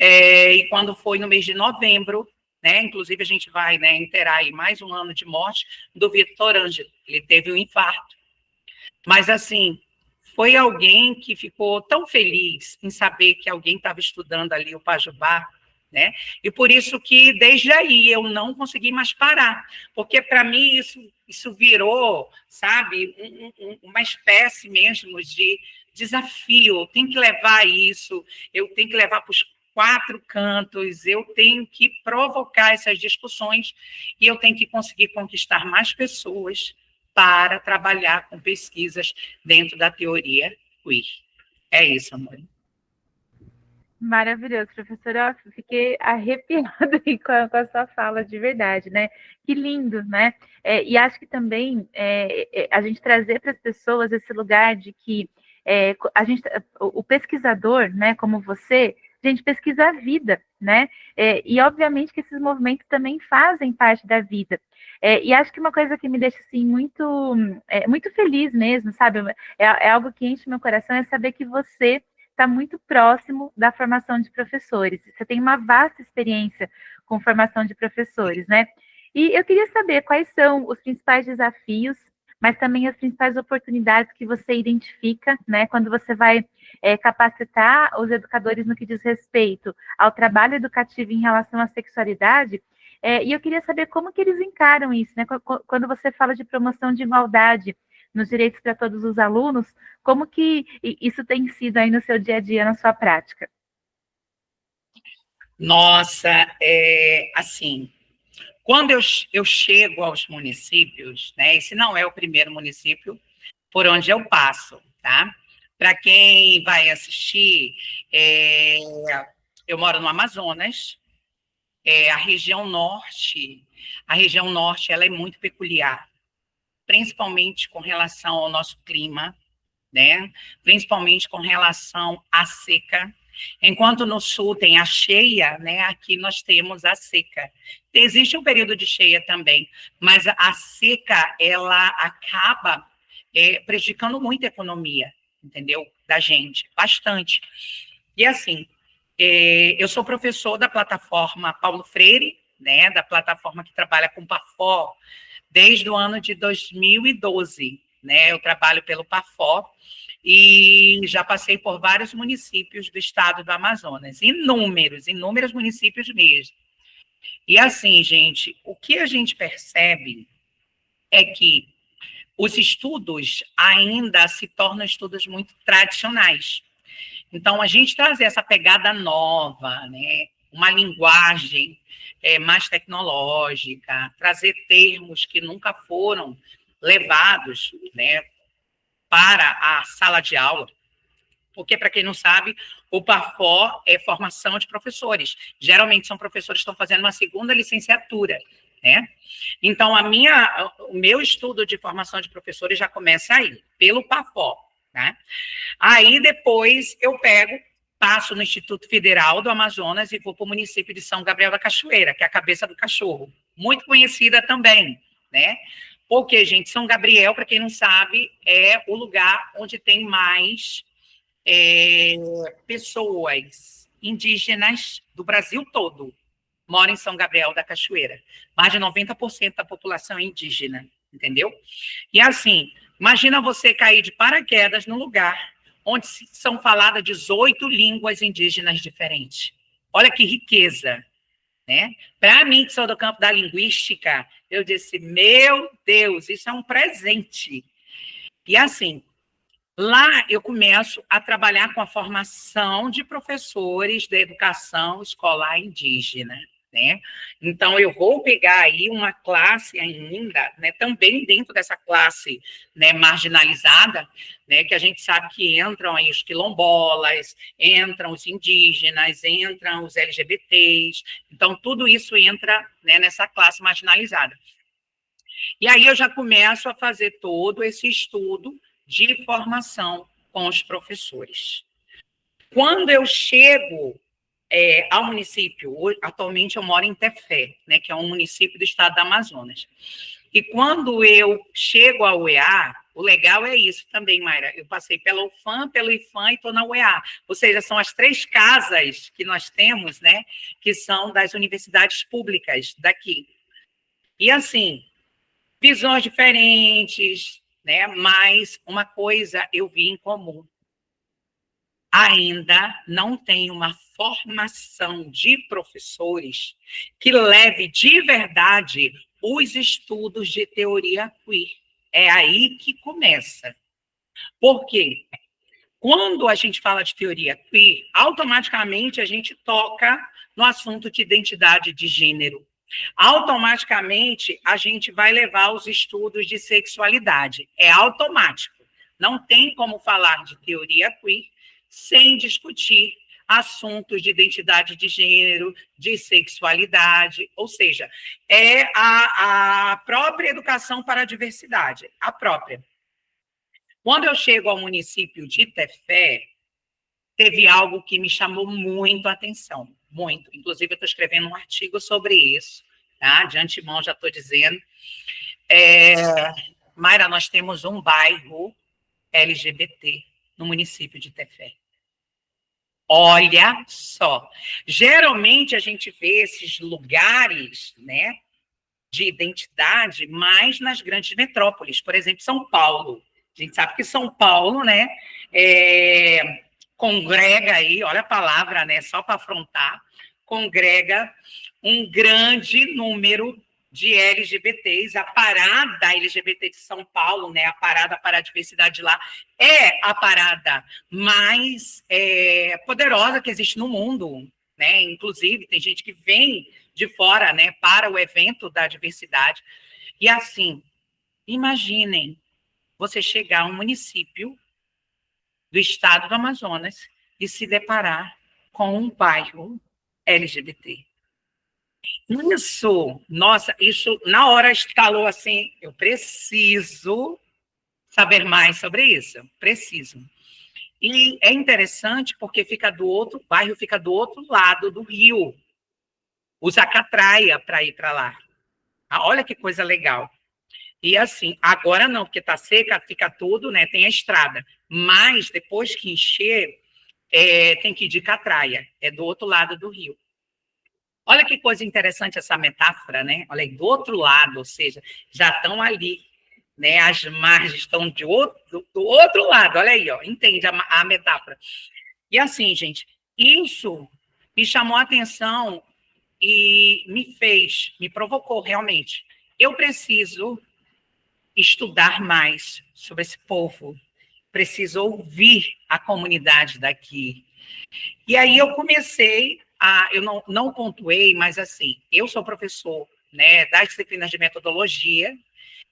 e quando foi no mês de novembro, né, inclusive a gente vai, né, inteirar aí mais um ano de morte do Vitor Ângelo. Ele teve um infarto. Mas, assim, foi alguém que ficou tão feliz em saber que alguém estava estudando ali o Pajubá, né? E por isso que, desde aí, eu não consegui mais parar, porque, para mim, isso virou, sabe, uma espécie mesmo de desafio. Eu tenho que levar isso, eu tenho que levar para os 4 cantos, eu tenho que provocar essas discussões e eu tenho que conseguir conquistar mais pessoas para trabalhar com pesquisas dentro da teoria queer. É isso, amor. Maravilhoso, professora. Eu fiquei arrepiada aí com a sua fala, de verdade, né? Que lindo, né? E acho que também a gente trazer para as pessoas esse lugar de que o pesquisador, né, como você, a gente pesquisa a vida, né? E obviamente que esses movimentos também fazem parte da vida. E acho que uma coisa que me deixa assim muito feliz mesmo, sabe? É algo que enche meu coração, é saber que você está muito próximo da formação de professores. Você tem uma vasta experiência com formação de professores, né? E eu queria saber quais são os principais desafios, mas também as principais oportunidades que você identifica, né, quando você vai capacitar os educadores no que diz respeito ao trabalho educativo em relação à sexualidade. E eu queria saber como que eles encaram isso, né? Quando você fala de promoção de igualdade nos direitos para todos os alunos, como que isso tem sido aí no seu dia a dia, na sua prática? Nossa, assim, quando eu chego aos municípios, né, esse não é o primeiro município por onde eu passo, tá? Para quem vai assistir, eu moro no Amazonas, a região norte ela é muito peculiar, principalmente com relação ao nosso clima, né? Principalmente com relação à seca. Enquanto no sul tem a cheia, né? Aqui nós temos a seca. Existe um período de cheia também, mas a seca ela acaba prejudicando muito a economia, entendeu? Da gente, bastante. E assim, eu sou professor da plataforma Paulo Freire, né, da plataforma que trabalha com PAFO, desde o ano de 2012, né, eu trabalho pelo PAFO, e já passei por vários municípios do estado do Amazonas, inúmeros municípios mesmo. E assim, gente, o que a gente percebe é que os estudos ainda se tornam estudos muito tradicionais. Então, a gente trazer essa pegada nova, né, uma linguagem mais tecnológica, trazer termos que nunca foram levados, né, para a sala de aula, porque, para quem não sabe, o PAFO é formação de professores. Geralmente são professores que estão fazendo uma segunda licenciatura, né? Então, o meu estudo de formação de professores já começa aí, pelo PAFO, né? Aí, depois, eu passo no Instituto Federal do Amazonas e vou para o município de São Gabriel da Cachoeira, que é a cabeça do cachorro, muito conhecida também, né? Porque, gente, São Gabriel, para quem não sabe, é o lugar onde tem mais pessoas indígenas do Brasil todo moram em São Gabriel da Cachoeira. Mais de 90% da população é indígena, entendeu? E assim, imagina você cair de paraquedas num lugar onde são faladas 18 línguas indígenas diferentes. Olha que riqueza, né? Para mim, que sou do campo da linguística, eu disse, meu Deus, isso é um presente. E assim, lá eu começo a trabalhar com a formação de professores da educação escolar indígena, né? Então, eu vou pegar aí uma classe ainda, né, também dentro dessa classe, né, marginalizada, né, que a gente sabe que entram aí os quilombolas, entram os indígenas, entram os LGBTs, então tudo isso entra, né, nessa classe marginalizada. E aí eu já começo a fazer todo esse estudo de formação com os professores. Quando eu chego ao município, atualmente eu moro em Tefé, né, que é um município do estado do Amazonas. E quando eu chego ao UEA, o legal é isso também, Mayra. Eu passei pela UFAM, pelo IFAM e estou na UEA. Ou seja, são as 3 casas que nós temos, né, que são das universidades públicas daqui. E assim, visões diferentes, né? Mas uma coisa eu vi em comum. Ainda não tem uma formação de professores que leve de verdade os estudos de teoria queer. É aí que começa. Por quê? Quando a gente fala de teoria queer, automaticamente a gente toca no assunto de identidade de gênero. Automaticamente a gente vai levar os estudos de sexualidade. É automático. Não tem como falar de teoria queer sem discutir assuntos de identidade de gênero, de sexualidade, ou seja, é a própria educação para a diversidade, a própria. Quando eu chego ao município de Tefé, teve algo que me chamou muito a atenção, muito. Inclusive, eu estou escrevendo um artigo sobre isso, tá? De antemão, já estou dizendo. Mayra, nós temos um bairro LGBT no município de Tefé. Olha só. Geralmente, a gente vê esses lugares, né, de identidade mais nas grandes metrópoles. Por exemplo, São Paulo. A gente sabe que São Paulo, né, congrega aí, olha a palavra, né, só para afrontar, congrega um grande número de LGBTs. A parada LGBT de São Paulo, né, a parada para a diversidade lá, é a parada mais poderosa que existe no mundo, né? Inclusive, tem gente que vem de fora, né, para o evento da diversidade. E assim, imaginem você chegar a um município do estado do Amazonas e se deparar com um bairro LGBT. Isso, nossa, isso na hora estalou assim, eu preciso saber mais sobre isso, preciso. E é interessante porque o bairro fica do outro lado do rio, usa catraia para ir para lá. Olha que coisa legal. E assim, agora não, porque está seca, fica tudo, né? Tem a estrada. Mas depois que encher, tem que ir de catraia, é do outro lado do rio. Olha que coisa interessante essa metáfora, né? Olha aí, do outro lado, ou seja, já estão ali, né? As margens estão do outro lado, olha aí, ó, entende a metáfora. E assim, gente, isso me chamou a atenção e me provocou realmente. Eu preciso estudar mais sobre esse povo, preciso ouvir a comunidade daqui. E aí eu comecei eu não pontuei, mas assim, eu sou professor, né, das disciplinas de metodologia,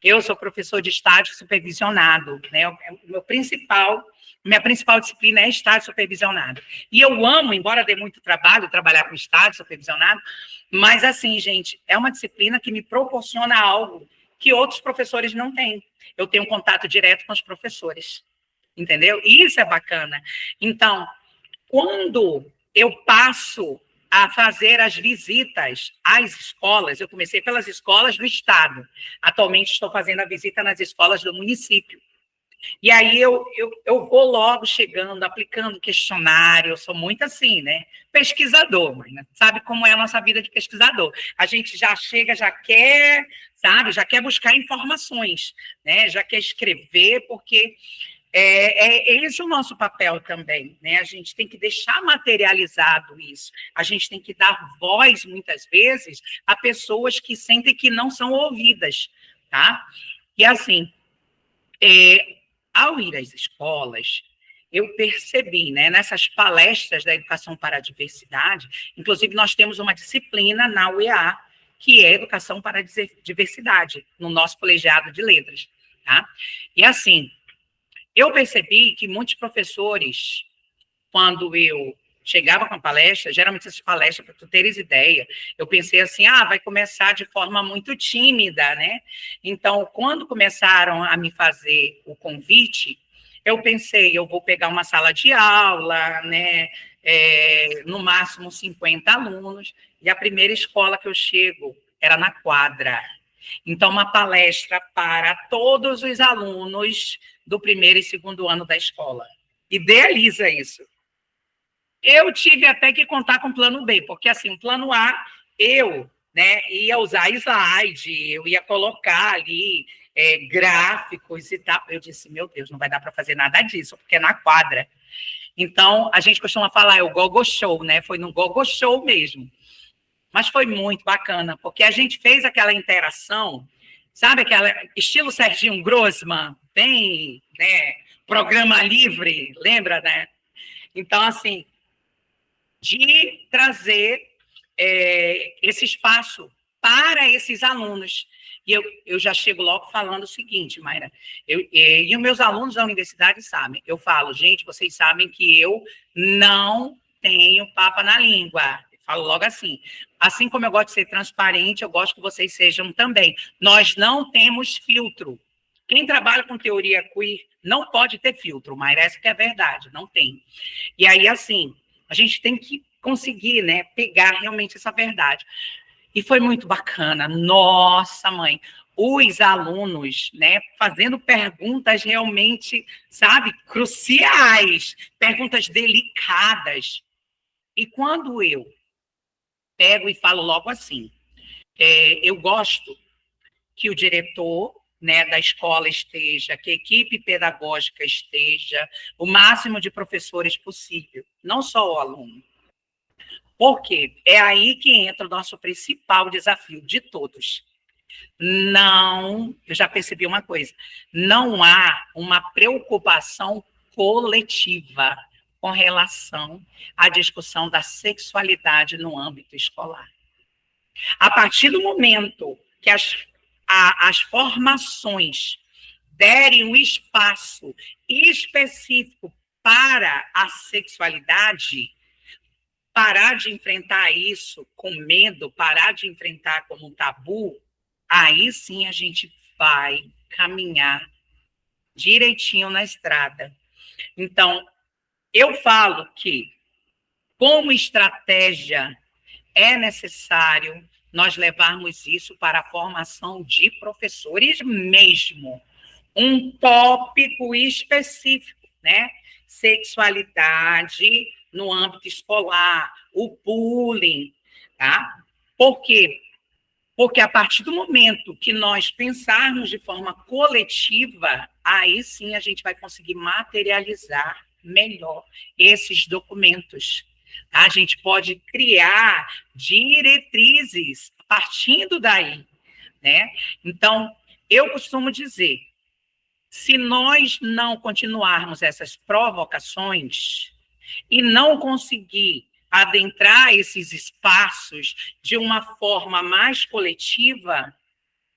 eu sou professor de estágio supervisionado, né, minha principal disciplina é estágio supervisionado. E eu amo, embora dê muito trabalho trabalhar com estágio supervisionado, mas assim, gente, é uma disciplina que me proporciona algo que outros professores não têm. Eu tenho um contato direto com os professores, entendeu? E isso é bacana. Então, quando eu passo a fazer as visitas às escolas, eu comecei pelas escolas do estado, atualmente estou fazendo a visita nas escolas do município. E aí eu vou logo chegando, aplicando questionário, eu sou muito assim, né? Pesquisador, mãe, né? Sabe como é a nossa vida de pesquisador. A gente já chega, já quer, sabe? Já quer buscar informações, né? Já quer escrever, porque esse o nosso papel também, né? A gente tem que deixar materializado isso. A gente tem que dar voz, muitas vezes, a pessoas que sentem que não são ouvidas, tá? E assim, ao ir às escolas, eu percebi, né, nessas palestras da Educação para a Diversidade, inclusive nós temos uma disciplina na UEA, que é Educação para a Diversidade, no nosso colegiado de letras, tá? E assim, eu percebi que muitos professores, quando eu chegava com a palestra, geralmente essas palestras, para tu teres ideia, eu pensei assim, vai começar de forma muito tímida, né? Então, quando começaram a me fazer o convite, eu pensei, eu vou pegar uma sala de aula, né? No máximo 50 alunos, e a primeira escola que eu chego era na quadra. Então, uma palestra para todos os alunos do primeiro e segundo ano da escola. Idealiza isso. Eu tive até que contar com o plano B, porque assim, o plano A, ia usar slide, eu ia colocar ali gráficos e tal. Eu disse, meu Deus, não vai dar para fazer nada disso, porque é na quadra. Então, a gente costuma falar, é o Gogo Show, né? Foi no Gogo Show mesmo. Mas foi muito bacana, porque a gente fez aquela interação, sabe, aquela estilo Serginho Grossman, bem, né, programa livre, lembra, né? Então, assim, de trazer esse espaço para esses alunos. E eu já chego logo falando o seguinte, Mayra, e os meus alunos da universidade sabem, eu falo, gente, vocês sabem que eu não tenho papa na língua. Falo logo assim como eu gosto de ser transparente, eu gosto que vocês sejam também. Nós não temos filtro. Quem trabalha com teoria queer não pode ter filtro, mas essa que é a verdade, não tem. E aí, assim, a gente tem que conseguir, né, pegar realmente essa verdade. E foi muito bacana. Nossa, mãe, os alunos, né, fazendo perguntas realmente, sabe, cruciais, perguntas delicadas. E quando eu pego e falo logo assim, eu gosto que o diretor, né, da escola esteja, que a equipe pedagógica esteja, o máximo de professores possível, não só o aluno. Porque é aí que entra o nosso principal desafio de todos. Eu já percebi uma coisa, não há uma preocupação coletiva com relação à discussão da sexualidade no âmbito escolar. A partir do momento que as formações derem um espaço específico para a sexualidade, parar de enfrentar isso com medo, parar de enfrentar como um tabu, aí sim a gente vai caminhar direitinho na estrada. Então, eu falo que, como estratégia, é necessário nós levarmos isso para a formação de professores mesmo. Um tópico específico, né? sexualidade no âmbito escolar, o bullying, tá? Por quê? Porque a partir do momento que nós pensarmos de forma coletiva, aí sim a gente vai conseguir materializar melhor esses documentos. A gente pode criar diretrizes partindo daí, né? Então, eu costumo dizer, se nós não continuarmos essas provocações e não conseguir adentrar esses espaços de uma forma mais coletiva,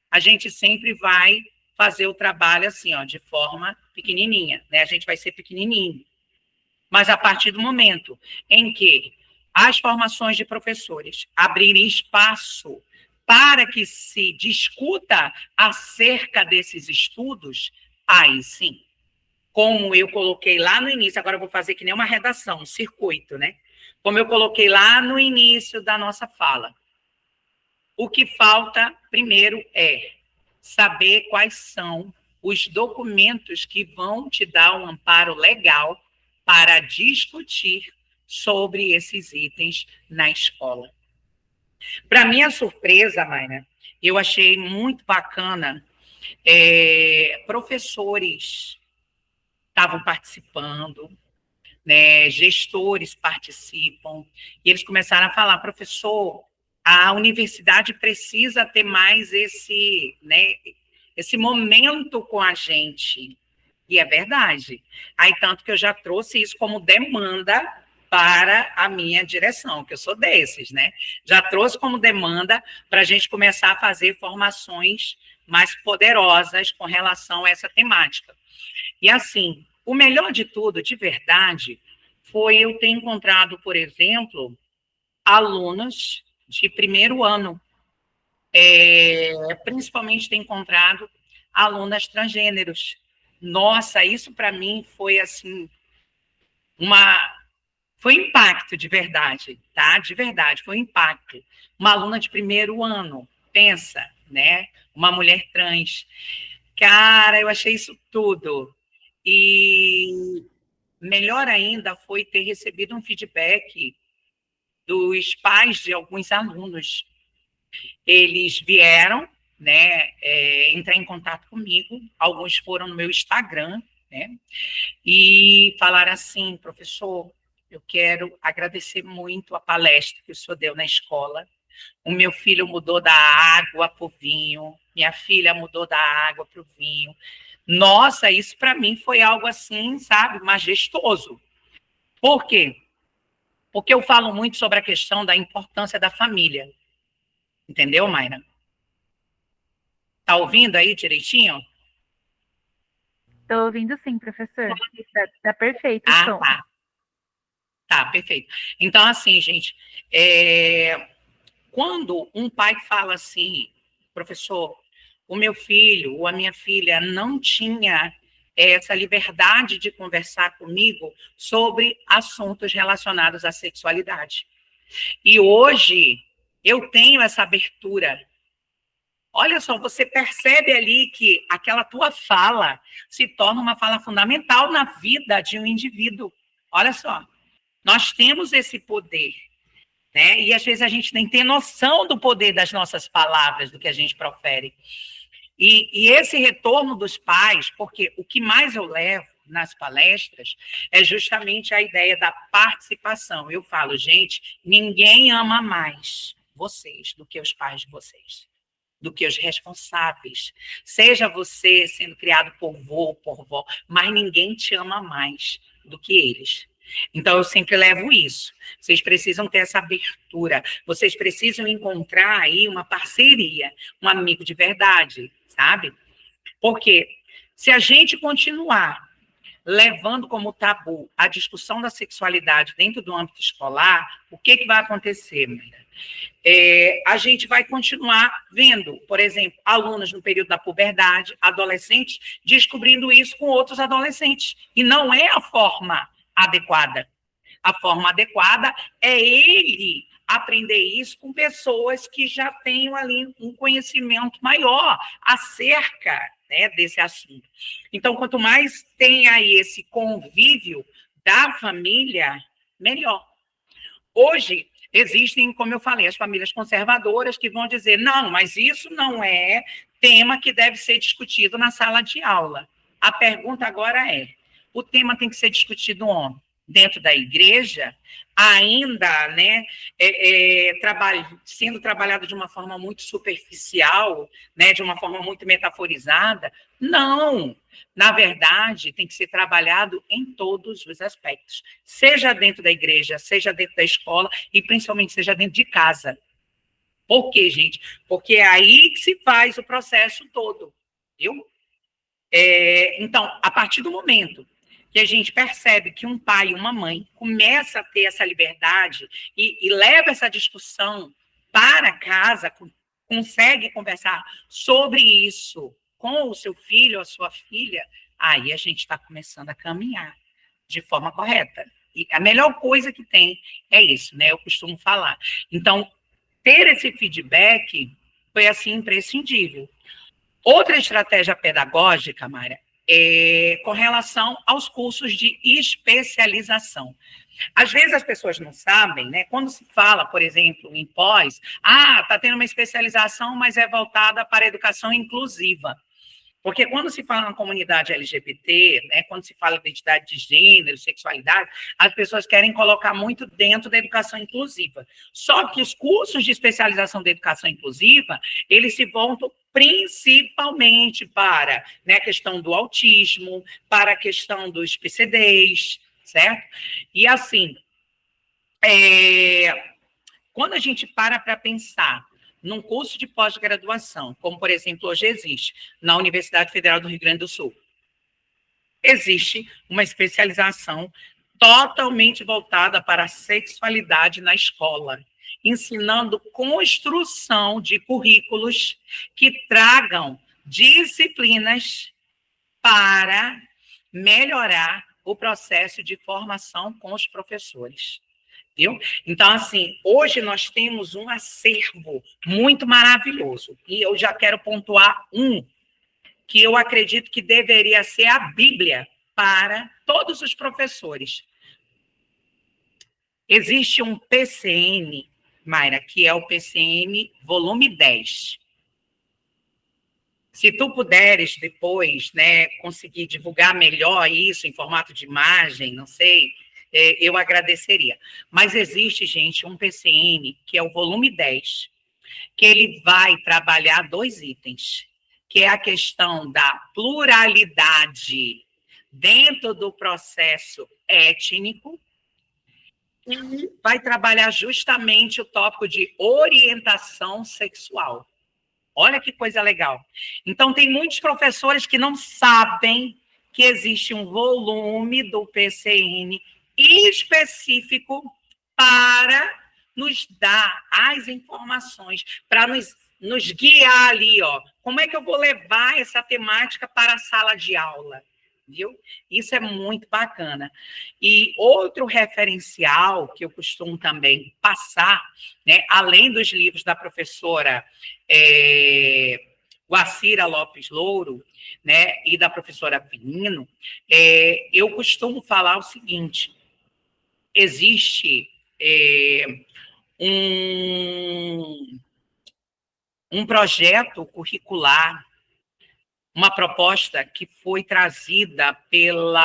a gente sempre vai fazer o trabalho assim, ó, de forma pequenininha, né? A gente vai ser pequenininho. Mas a partir do momento em que as formações de professores abrirem espaço para que se discuta acerca desses estudos, aí sim, como eu coloquei lá no início, agora eu vou fazer que nem uma redação, um circuito, né? Como eu coloquei lá no início da nossa fala. O que falta, primeiro, é saber quais são os documentos que vão te dar um amparo legal para discutir sobre esses itens na escola. Para minha surpresa, Mayra, eu achei muito bacana, professores estavam participando, né, gestores participam, e eles começaram a falar, professor, a universidade precisa ter mais esse, né, esse momento com a gente. E é verdade. Aí, tanto que eu já trouxe isso como demanda para a minha direção, que eu sou desses, né? Já trouxe como demanda para a gente começar a fazer formações mais poderosas com relação a essa temática. E assim, o melhor de tudo, de verdade, foi eu ter encontrado, por exemplo, alunas de primeiro ano, principalmente ter encontrado alunas transgêneros. Nossa, isso para mim foi assim, foi um impacto de verdade, tá? De verdade, foi um impacto. Uma aluna de primeiro ano, pensa, né? Uma mulher trans. Cara, eu achei isso tudo. E melhor ainda foi ter recebido um feedback dos pais de alguns alunos. Eles vieram, né, entrar em contato comigo, alguns foram no meu Instagram, né, e falaram assim, professor, eu quero agradecer muito a palestra que o senhor deu na escola. O meu filho mudou da água para o vinho, minha filha mudou da água para o vinho. Nossa, isso para mim foi algo assim, sabe, majestoso. Por quê? Porque eu falo muito sobre a questão da importância da família. Entendeu, Mayra? Tá ouvindo aí direitinho? Estou ouvindo sim, professor. Tá perfeito o Ah, som. tá. Tá, perfeito. Então, assim, gente, quando um pai fala assim, professor, o meu filho ou a minha filha não tinha essa liberdade de conversar comigo sobre assuntos relacionados à sexualidade. E hoje eu tenho essa abertura. Olha só, você percebe ali que aquela tua fala se torna uma fala fundamental na vida de um indivíduo. Olha só, nós temos esse poder, né? E às vezes a gente nem tem noção do poder das nossas palavras, do que a gente profere. E esse retorno dos pais, porque o que mais eu levo nas palestras é justamente a ideia da participação. Eu falo, gente, ninguém ama mais vocês do que os pais de vocês, do que os responsáveis. Seja você sendo criado por vô, por vó, mas ninguém te ama mais do que eles. Então, eu sempre levo isso. Vocês precisam ter essa abertura. Vocês precisam encontrar aí uma parceria, um amigo de verdade, sabe? Porque se a gente continuar levando como tabu a discussão da sexualidade dentro do âmbito escolar, o que vai acontecer, Mayra? A gente vai continuar vendo, por exemplo, alunos no período da puberdade, adolescentes, descobrindo isso com outros adolescentes. E não é a forma adequada. A forma adequada é ele aprender isso com pessoas que já tenham ali um conhecimento maior acerca, né, desse assunto. Então, quanto mais tem aí esse convívio, da família, melhor. Hoje, existem, como eu falei, as famílias conservadoras que vão dizer, não, mas isso não é tema que deve ser discutido na sala de aula. A pergunta agora é, o tema tem que ser discutido onde? Dentro da igreja, ainda, né, sendo trabalhado de uma forma muito superficial, né, de uma forma muito metaforizada? Não, na verdade, tem que ser trabalhado em todos os aspectos, seja dentro da igreja, seja dentro da escola e principalmente seja dentro de casa. Por quê, gente? Porque é aí que se faz o processo todo, viu? Então, a partir do momento que a gente percebe que um pai e uma mãe começa a ter essa liberdade e leva essa discussão para casa, consegue conversar sobre isso com o seu filho ou a sua filha, aí a gente está começando a caminhar de forma correta. E a melhor coisa que tem é isso, né? Eu costumo falar. Então, ter esse feedback foi, assim, imprescindível. Outra estratégia pedagógica, Mayra, é com relação aos cursos de especialização. Às vezes as pessoas não sabem, né? Quando se fala, por exemplo, em pós, está tendo uma especialização, mas é voltada para a educação inclusiva. Porque quando se fala na comunidade LGBT, né, quando se fala de identidade de gênero, sexualidade, as pessoas querem colocar muito dentro da educação inclusiva. Só que os cursos de especialização da educação inclusiva, eles se voltam principalmente para, né, a questão do autismo, para a questão dos PCDs, certo? E assim, quando a gente para pensar num curso de pós-graduação, como, por exemplo, hoje existe na Universidade Federal do Rio Grande do Sul, existe uma especialização totalmente voltada para a sexualidade na escola, ensinando construção de currículos que tragam disciplinas para melhorar o processo de formação com os professores. Viu? Então, assim, hoje nós temos um acervo muito maravilhoso. E eu já quero pontuar que eu acredito que deveria ser a Bíblia para todos os professores. Existe um PCN, Mayra, que é o PCN volume 10. Se tu puderes depois, né, conseguir divulgar melhor isso em formato de imagem, não sei, eu agradeceria. Mas existe, gente, um PCN, que é o volume 10, que ele vai trabalhar 2 itens, que é a questão da pluralidade dentro do processo étnico e vai trabalhar justamente o tópico de orientação sexual. Olha que coisa legal. Então, tem muitos professores que não sabem que existe um volume do PCN específico para nos dar as informações, para nos guiar ali, ó. Como é que eu vou levar essa temática para a sala de aula? Viu? Isso é muito bacana. E outro referencial que eu costumo também passar, né, além dos livros da professora Guacira Lopes Louro, né, e da professora Firmino, eu costumo falar o seguinte: existe um projeto curricular, uma proposta que foi trazida pelo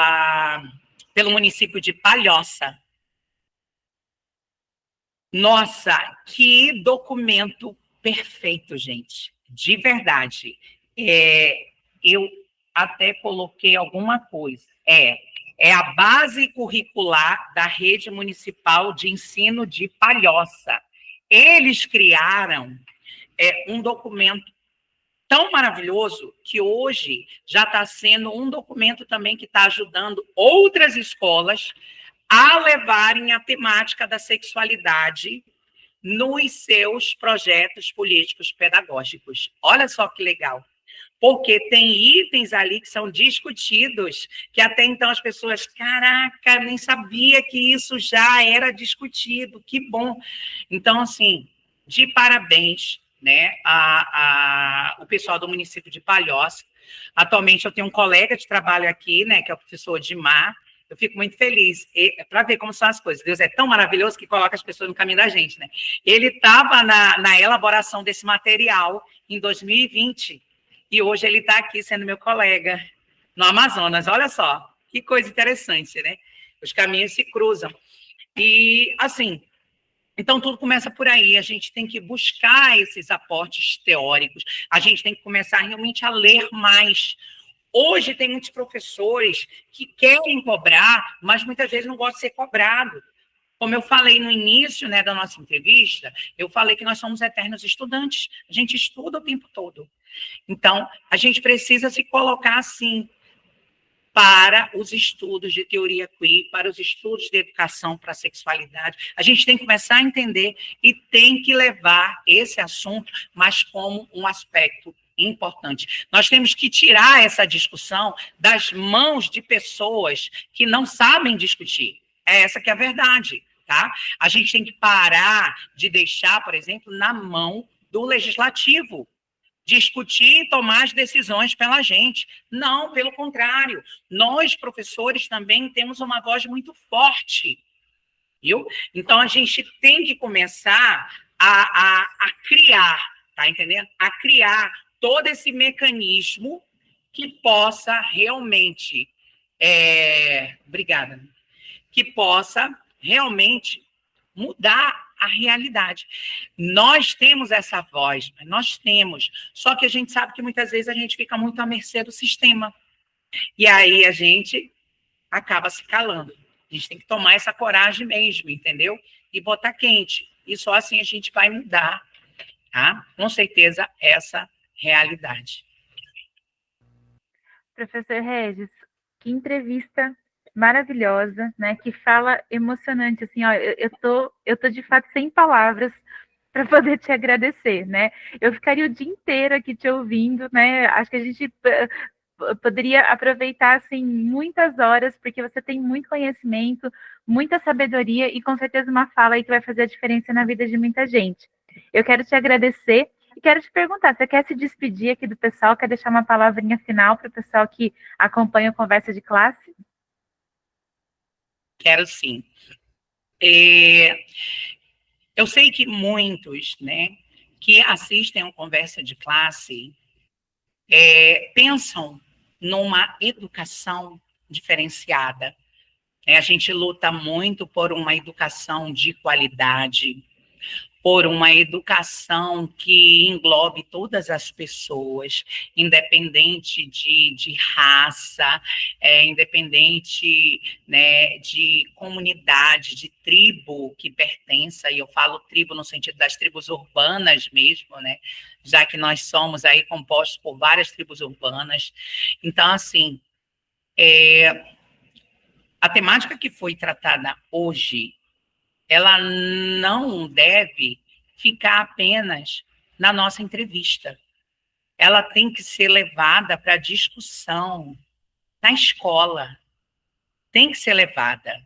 município de Palhoça. Nossa, que documento perfeito, gente. De verdade. Eu até coloquei alguma coisa. É a base curricular da Rede Municipal de Ensino de Palhoça. Eles criaram um documento tão maravilhoso que hoje já está sendo um documento também que está ajudando outras escolas a levarem a temática da sexualidade nos seus projetos políticos pedagógicos. Olha só que legal. Porque tem itens ali que são discutidos, que até então as pessoas, caraca, nem sabia que isso já era discutido, que bom. Então, assim, de parabéns, né, o pessoal do município de Palhoça. Atualmente eu tenho um colega de trabalho aqui, né, que é o professor Dimar, eu fico muito feliz para ver como são as coisas. Deus é tão maravilhoso que coloca as pessoas no caminho da gente, né? Ele estava na elaboração desse material em 2020 e hoje ele está aqui sendo meu colega no Amazonas. Olha só, que coisa interessante, né? Os caminhos se cruzam. E, assim, então tudo começa por aí. A gente tem que buscar esses aportes teóricos, a gente tem que começar realmente a ler mais. Hoje tem muitos professores que querem cobrar, mas muitas vezes não gostam de ser cobrado. Como eu falei no início, né, da nossa entrevista, eu falei que nós somos eternos estudantes, a gente estuda o tempo todo. Então, a gente precisa se colocar assim para os estudos de teoria queer, para os estudos de educação para a sexualidade. A gente tem que começar a entender e tem que levar esse assunto, mas como um aspecto importante. Nós temos que tirar essa discussão das mãos de pessoas que não sabem discutir. É essa que é a verdade, tá? A gente tem que parar de deixar, por exemplo, na mão do legislativo discutir e tomar as decisões pela gente. Não, pelo contrário. Nós, professores, também temos uma voz muito forte, viu? Então, a gente tem que começar a criar, tá entendendo? A criar todo esse mecanismo que possa realmente, obrigada, que possa realmente mudar a realidade. Nós temos essa voz, nós temos, só que a gente sabe que muitas vezes a gente fica muito à mercê do sistema, e aí a gente acaba se calando. A gente tem que tomar essa coragem mesmo, entendeu? E botar quente, e só assim a gente vai mudar, tá? Com certeza, essa realidade. Professor Regis, que entrevista maravilhosa, né? Que fala emocionante, assim, ó, eu tô de fato sem palavras para poder te agradecer, né? Eu ficaria o dia inteiro aqui te ouvindo, né? Acho que a gente poderia aproveitar assim muitas horas, porque você tem muito conhecimento, muita sabedoria e com certeza uma fala aí que vai fazer a diferença na vida de muita gente. Eu quero te agradecer e quero te perguntar, você quer se despedir aqui do pessoal, quer deixar uma palavrinha final para o pessoal que acompanha a conversa de classe? Quero sim. Eu sei que muitos, né, que assistem a conversa de classe pensam numa educação diferenciada. A gente luta muito por uma educação de qualidade, por uma educação que englobe todas as pessoas, independente de raça, independente, né, de comunidade, de tribo que pertença, e eu falo tribo no sentido das tribos urbanas mesmo, né, já que nós somos aí compostos por várias tribos urbanas. Então, assim, a temática que foi tratada hoje, ela não deve ficar apenas na nossa entrevista. Ela tem que ser levada para discussão na escola. Tem que ser levada.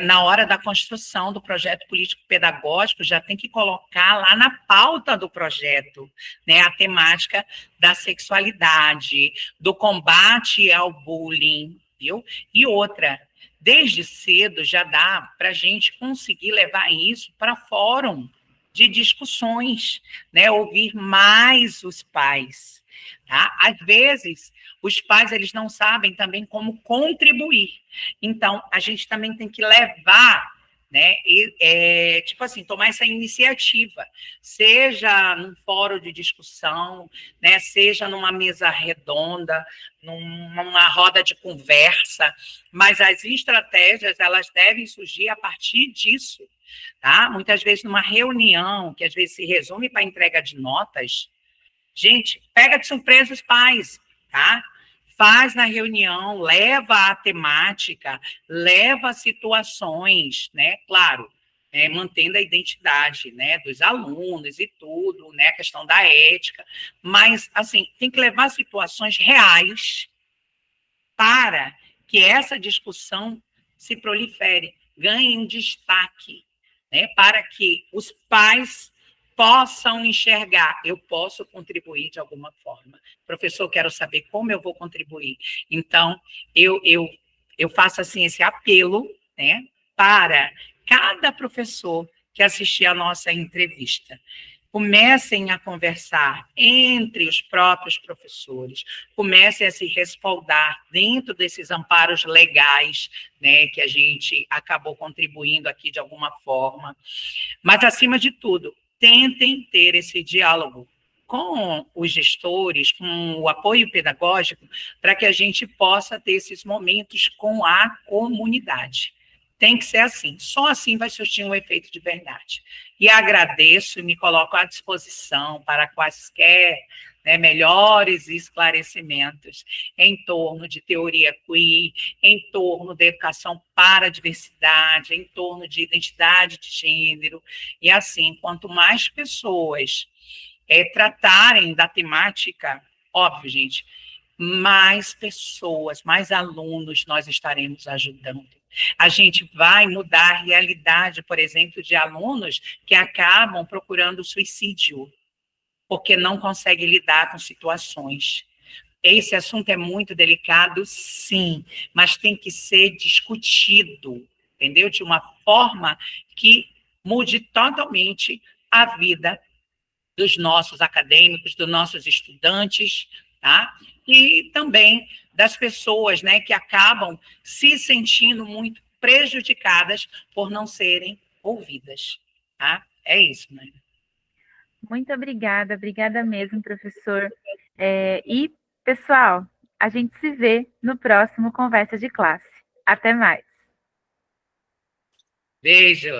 Na hora da construção do projeto político-pedagógico, já tem que colocar lá na pauta do projeto, né, a temática da sexualidade, do combate ao bullying, viu? E outra, desde cedo já dá para a gente conseguir levar isso para fórum de discussões, né? Ouvir mais os pais, tá? Às vezes, os pais eles não sabem também como contribuir. Então, a gente também tem que levar, né? Tipo assim, tomar essa iniciativa, seja num fórum de discussão, né? Seja numa mesa redonda, numa roda de conversa, mas as estratégias elas devem surgir a partir disso, tá? Muitas vezes numa reunião, que às vezes se resume para entrega de notas, gente, pega de surpresa os pais, tá? Faz na reunião, leva a temática, leva situações, né? Claro, mantendo a identidade, né, dos alunos e tudo, né, a questão da ética, mas, assim, tem que levar situações reais para que essa discussão se prolifere, ganhe um destaque, né, para que os pais possam enxergar, eu posso contribuir de alguma forma. Professor, quero saber como eu vou contribuir. Então, eu eu faço assim esse apelo, né, para cada professor que assistir a nossa entrevista. Comecem a conversar entre os próprios professores, comecem a se respaldar dentro desses amparos legais, né, que a gente acabou contribuindo aqui de alguma forma. Mas, acima de tudo, tentem ter esse diálogo com os gestores, com o apoio pedagógico, para que a gente possa ter esses momentos com a comunidade. Tem que ser assim, só assim vai surtir um efeito de verdade. E agradeço e me coloco à disposição para quaisquer, né, melhores esclarecimentos em torno de teoria queer, em torno da educação para a diversidade, em torno de identidade de gênero. E assim, quanto mais pessoas tratarem da temática, óbvio, gente, mais pessoas, mais alunos nós estaremos ajudando. A gente vai mudar a realidade, por exemplo, de alunos que acabam procurando suicídio, porque não conseguem lidar com situações. Esse assunto é muito delicado, sim, mas tem que ser discutido, entendeu? De uma forma que mude totalmente a vida dos nossos acadêmicos, dos nossos estudantes, tá? E também das pessoas, né, que acabam se sentindo muito prejudicadas por não serem ouvidas, tá? É isso, né? Muito obrigada mesmo, professor. E, pessoal, a gente se vê no próximo Conversa de Classe. Até mais. Beijo!